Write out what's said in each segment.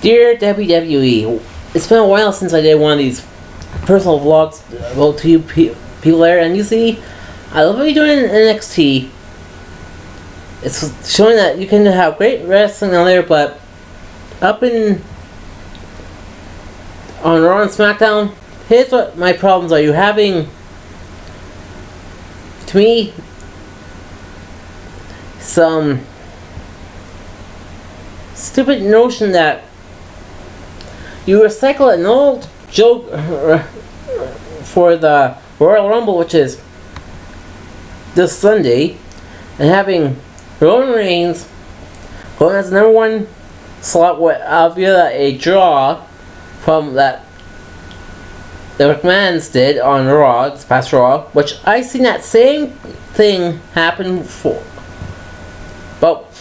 Dear WWE, it's been a while since I did one of these personal vlogs about to you people there, and you see, I love what you're doing in NXT. It's showing that you can have great wrestling on there, but up in on Raw and SmackDown, here's what my problems are. You're having, to me, some stupid notion that you recycle an old joke for the Royal Rumble, which is this Sunday, and having Roman Reigns going as the number one slot via a draw from that the McMahons did on Raw, this past Raw, which I seen that same thing happen for about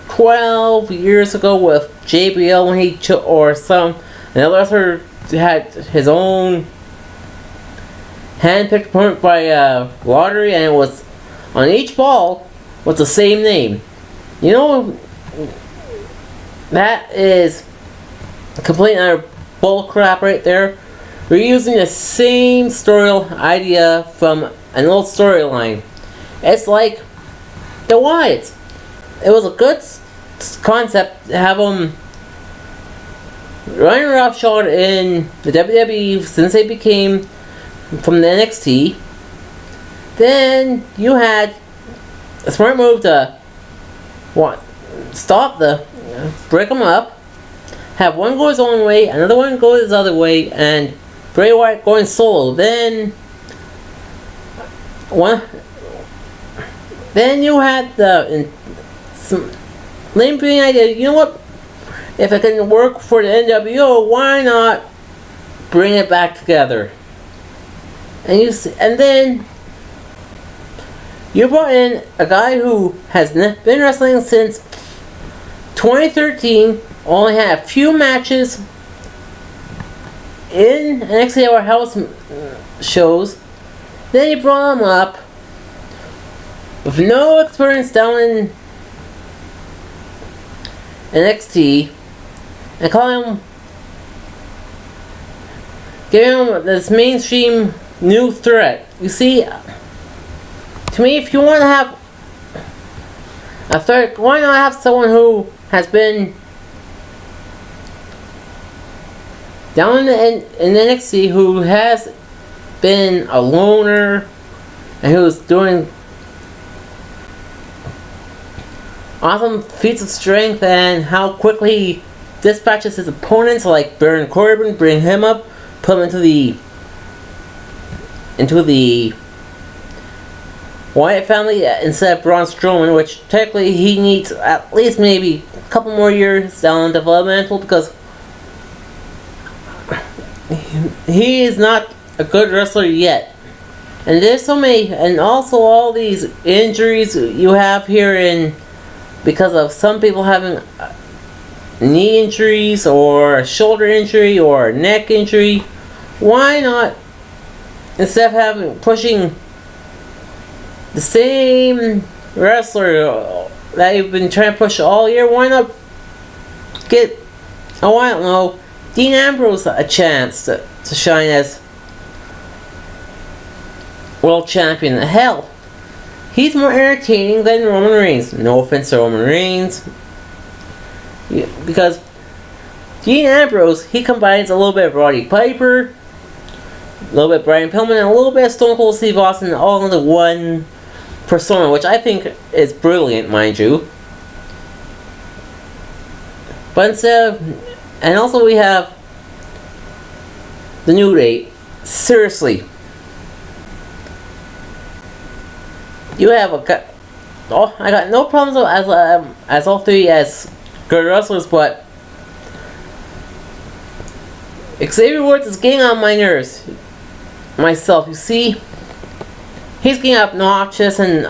12 years ago with JBL when he another wrestler had his own hand-picked opponent by lottery, and it was on each ball was the same name. You know, that is complete utter bull crap right there. We're using the same story idea from an old storyline. It's like the Wyatts. It was a good concept to have them running roughshod in the WWE since they became from the NXT. Then you had a smart move to break them up, have one go his own way, another one go his other way, and Bray Wyatt going solo. Then you had the lame idea. You know what? If it can work for the NWO, why not bring it back together? And then you brought in a guy who has been wrestling since 2013, only had a few matches in NXT or house shows. Then you brought him up with no experience down in NXT and giving him this mainstream new threat. You see, to me, if you want to have a threat, why not have someone who has been down in NXT, who has been a loner and who's doing awesome feats of strength, and how quickly he dispatches his opponents, like Baron Corbin, bring him up, put him into the Wyatt family instead of Braun Strowman, which technically he needs at least maybe a couple more years down developmental, because he is not a good wrestler yet. And there's so many, and also all these injuries you have here because of some people having knee injuries or a shoulder injury or a neck injury. Why not, instead of pushing the same wrestler that you've been trying to push all year, why not get, I don't know, Dean Ambrose a chance to shine as world champion? Hell, he's more entertaining than Roman Reigns. No offense to Roman Reigns, because Dean Ambrose, he combines a little bit of Roddy Piper, a little bit of Brian Pillman, and a little bit of Stone Cold Steve Austin, all into one persona, which I think is brilliant, mind you. But and also we have the New Day. Seriously, you have I got no problems as all three as good wrestlers, but Xavier Woods is getting on my nerves. Myself, you see, he's getting obnoxious, and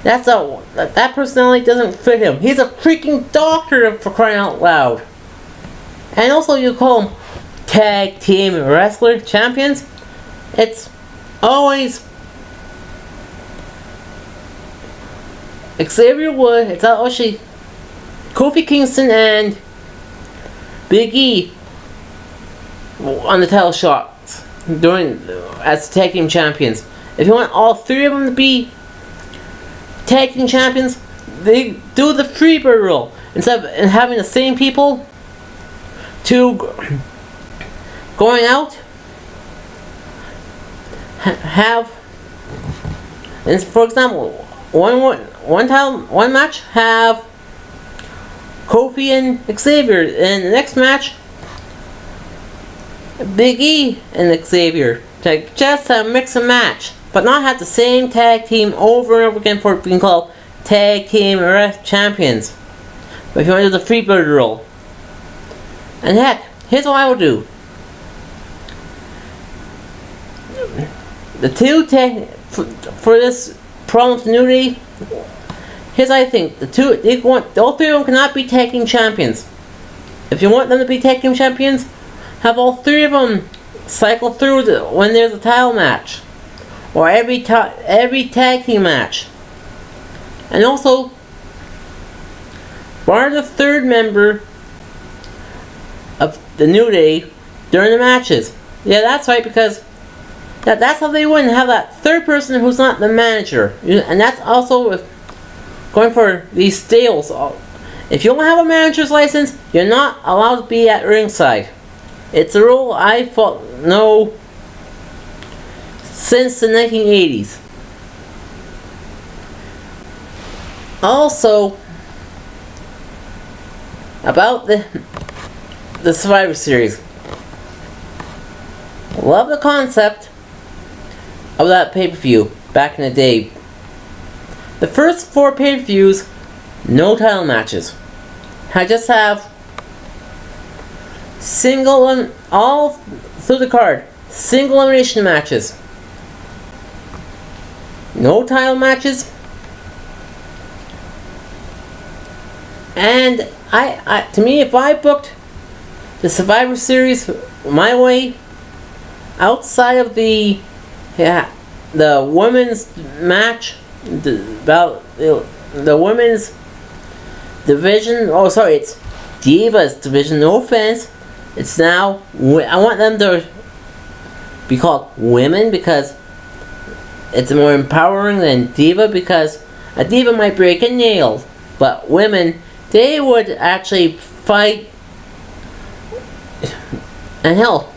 that personality doesn't fit him. He's a freaking doctor, for crying out loud. And also, you call him tag team wrestler champions. It's always Xavier Woods. It's actually Kofi Kingston and Big E on the title shots during as tag team champions. If you want all three of them to be tag team champions, they do the Freebird rule instead of having the same people to going out. Have, and for example, one match have Kofi and Xavier, and the next match Big E and Xavier, to just mix and match, but not have the same tag team over and over again for being called tag team champions. But if you want to do the Freebird rule, and heck, here's what I will do. The two tag for this problem with New Day. Here's what I think: all three of them cannot be tag team champions. If you want them to be tag team champions, have all three of them cycle through when there's a title match, or every tag team match, and also bar the third member of the New Day during the matches. Yeah, that's right, because that's how they win. Have that third person who's not the manager, and that's also with going for these stables. If you don't have a manager's license, you're not allowed to be at ringside. It's a rule I know since the 1980s. Also, about the Survivor Series. Love the concept of that pay-per-view back in the day. The first 4 pay-per-views, no title matches. I just have all through the card, single elimination matches. No title matches. And to me, if I booked the Survivor Series my way, outside of the women's match, the women's division. Oh, sorry, it's Divas division. No offense. It's now. I want them to be called women because it's more empowering than Diva, because a Diva might break a nail, but women, they would actually fight and hell.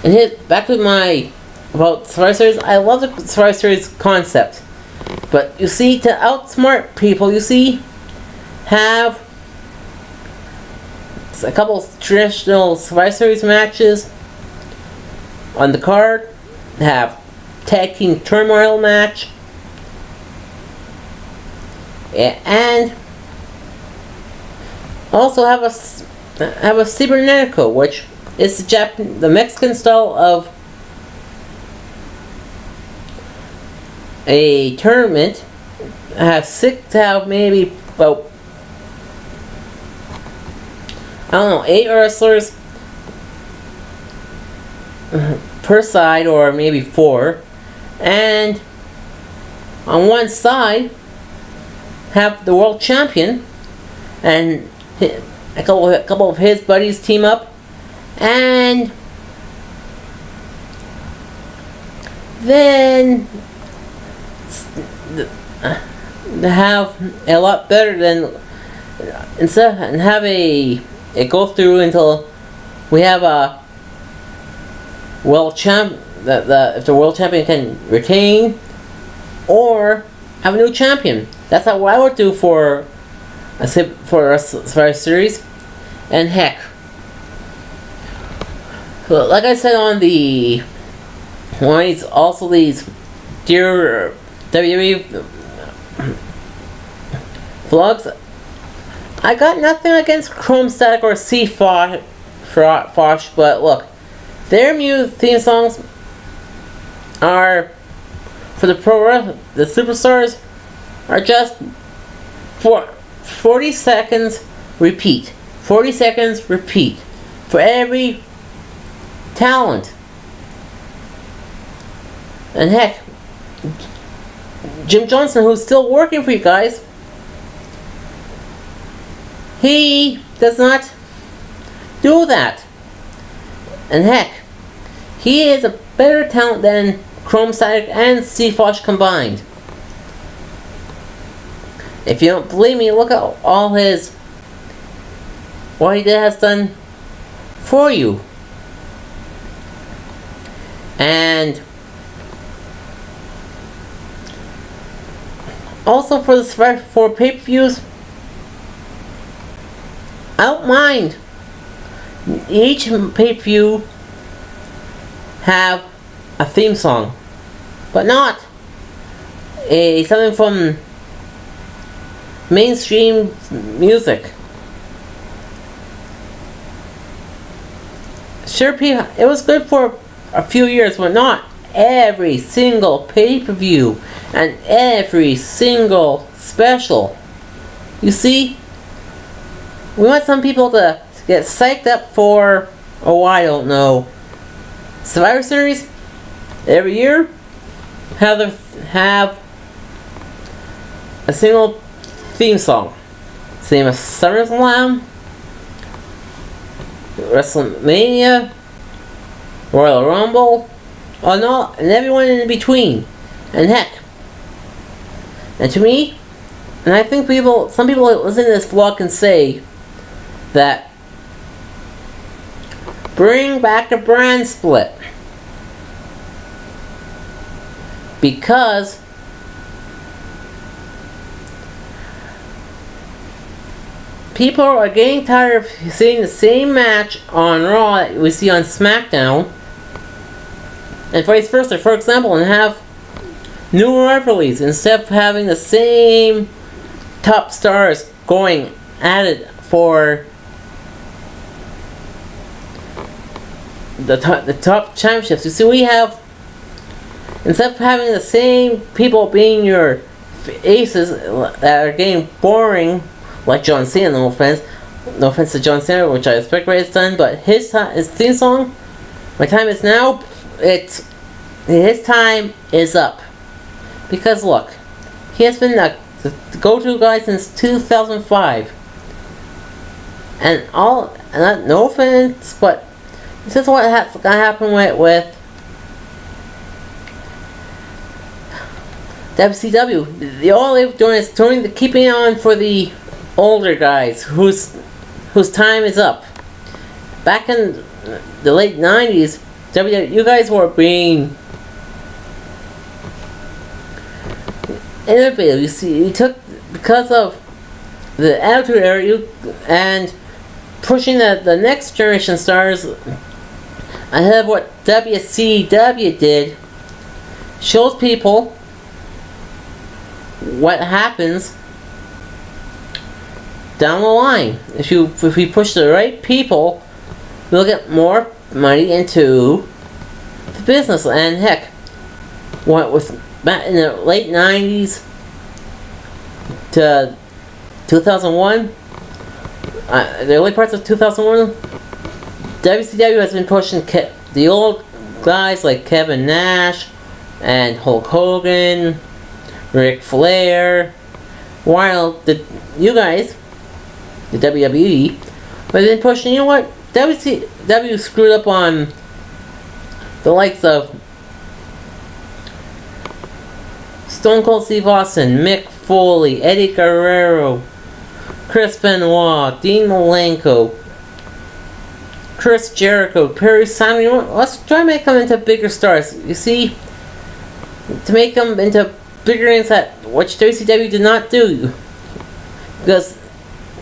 And back to my about Survivor Series. I love the Survivor Series concept, but you see, to outsmart people, you see, have a couple of traditional Survivor Series matches on the card. Have tag team turmoil match, and also have a Cibernetico, which is the Mexican style of a tournament. Have maybe about 8 wrestlers per side, or maybe 4, and on one side have the world champion and a couple of his buddies team up, and then have a lot better than instead, and have it go through until we have a world champ. If the world champion can retain or have a new champion. That's how I would do for a Survivor Series. And heck, like I said on these dear WWE vlogs, I got nothing against Chrome Static or C Fosh, but look, their theme songs are for the superstars are just 40 seconds repeat. 40 seconds repeat for every talent. And heck, Jim Johnson, who's still working for you guys, He does not do that. And heck, he is a better talent than Chrome Static and Steve Fosh combined. If you don't believe me, look at all what he has done for you. And also for pay-per-views, I don't mind each pay-per-view have a theme song, but not something from mainstream music. Sure, it was good for a few years, but not every single pay-per-view and every single special. You see, we want some people to get psyched up for, I don't know, Survivor Series every year. Have a single theme song. Same as SummerSlam, WrestleMania, Royal Rumble, and everyone in between. And heck, and to me, and I think some people listening to this vlog can say that bring back a brand split, because people are getting tired of seeing the same match on Raw that we see on SmackDown, and vice versa. For example, and have new rivalries instead of having the same top stars going at it for the top championships. You see, we have, instead of having the same people being your aces that are getting boring, like John Cena. No offense to John Cena, which I respect what he's done, but his theme song, "My Time Is Now," his time is up. Because look, he has been the go-to guy since 2005, and no offense, but this is what gonna happen with WCW. All they're doing is keeping on for the older guys whose time is up. Back in the late 90s, you guys were being innovative. You see, you took, because of the Attitude Era, and pushing the next generation stars ahead of what WCW did, shows people what happens down the line. If we push the right people, we'll get more money into the business. And heck, what with back in the late 90s to 2001, the early parts of 2001, WCW has been pushing the old guys like Kevin Nash and Hulk Hogan, Ric Flair, while you guys, the WWE, have been pushing, you know what, WCW screwed up on the likes of Stone Cold Steve Austin, Mick Foley, Eddie Guerrero, Chris Benoit, Dean Malenko, Chris Jericho, Perry Simon. You know, let's try to make them into bigger stars. You see, to make them into bigger names, that which WCW did not do, because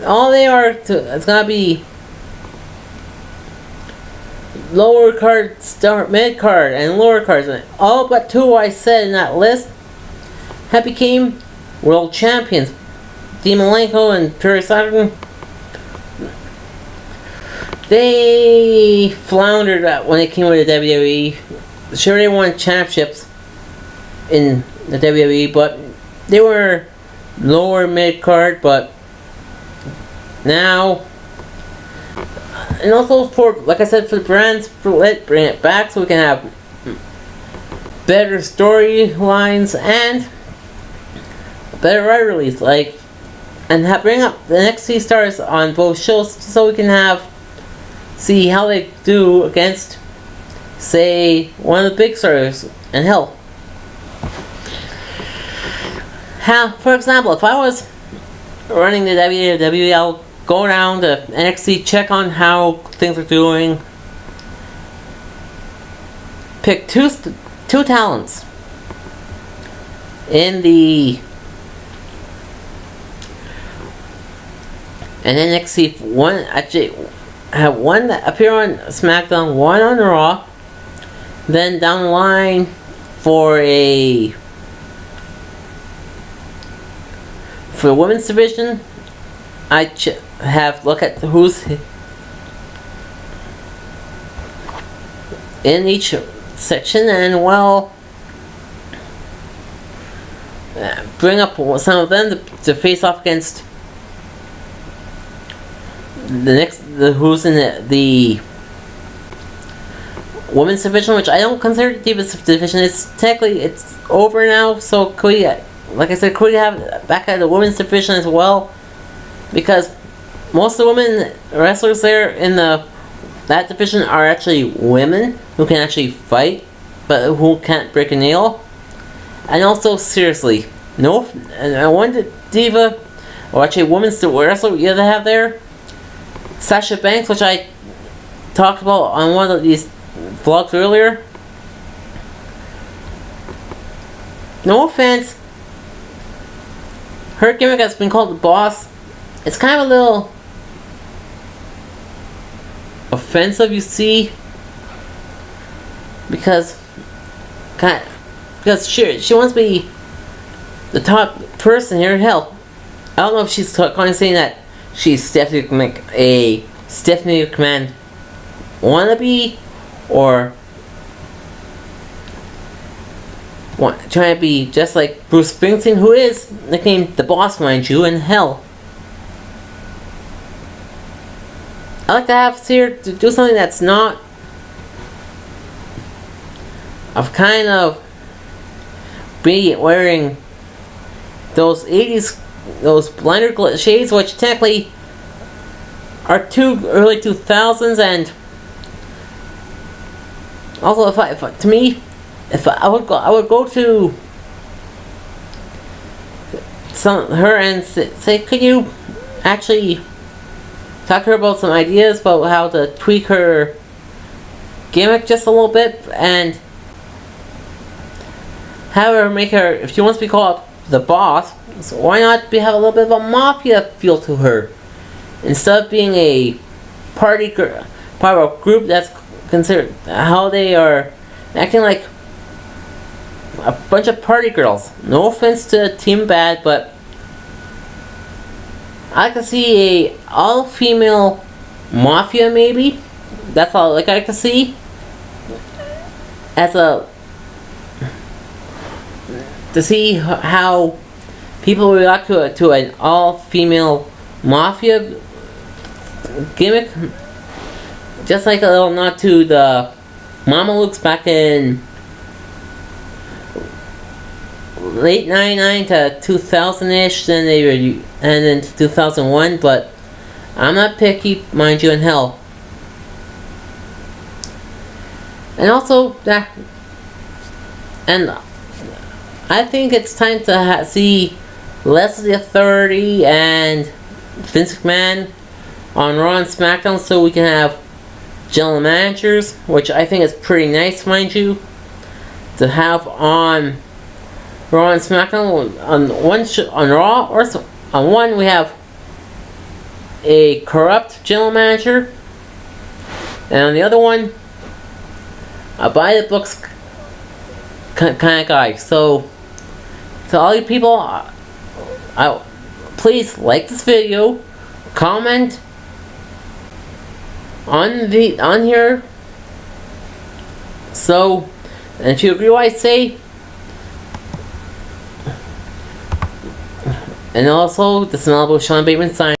all they are it's gonna be lower card, mid card, and lower cards. And all but two I said in that list have became world champions. Dean Malenko and Perry Saturn. They floundered when they came with the WWE. Sure, they won championships in the WWE, but they were lower mid card. But now, and also for, like I said, for the brands, bring it back so we can have better storylines and better rivalries. Like and bring up the NXT stars on both shows so we can see how they do against, say, one of the big stars. And hell, for example, if I was running the WWE, I'll go around to NXT, check on how things are doing, pick two talents in NXT. Have one that appear on SmackDown, one on Raw. Then down the line for the women's division, I look at who's in each section, and bring up some of them to face off against who's in the women's division, which I don't consider the Divas division. It's over now, so could we have back at the women's division as well? Because most of the women wrestlers there in that division are actually women who can actually fight, but who can't break a nail. And also, seriously, one diva, or actually women's wrestler you have there, Sasha Banks, which I talked about on one of these vlogs earlier. No offense, her gimmick has been called the Boss. It's kind of a little offensive, you see, because she wants to be the top person here. Hell, I don't know if she's kind of saying that she's Stephanie McMahon wannabe, or trying to be just like Bruce Springsteen, who is nicknamed the Boss, mind you. And hell, I like to have her to do something that's not of kind of be wearing those 80s, those blender shades, which technically are early 2000s. And also, if I would go to her and say, could you actually talk to her about some ideas about how to tweak her gimmick just a little bit, and have her make her, if she wants to be called the Boss, so why not have a little bit of a mafia feel to her, instead of being a part of a group that's considered how they are acting like a bunch of party girls. No offense to Team Bad, but I could see a all-female mafia, maybe. That's all I like to see. To see how people react to an all-female mafia gimmick. Just like a little nod to the Mamalukes back in late 99 to 2000-ish, and then 2001, but I'm not picky, mind you, in hell. And also, and I think it's time to see Leslie Authority and Vince McMahon on Raw and SmackDown, so we can have general managers, which I think is pretty nice, mind you, to have on Raw and SmackDown. On Raw, or on one we have a corrupt general manager, and on the other one, a by the books kind of guy. So to all you people, please like this video, comment on here. So, and if you agree what I say, and also the Smellable Sean Bateman sign.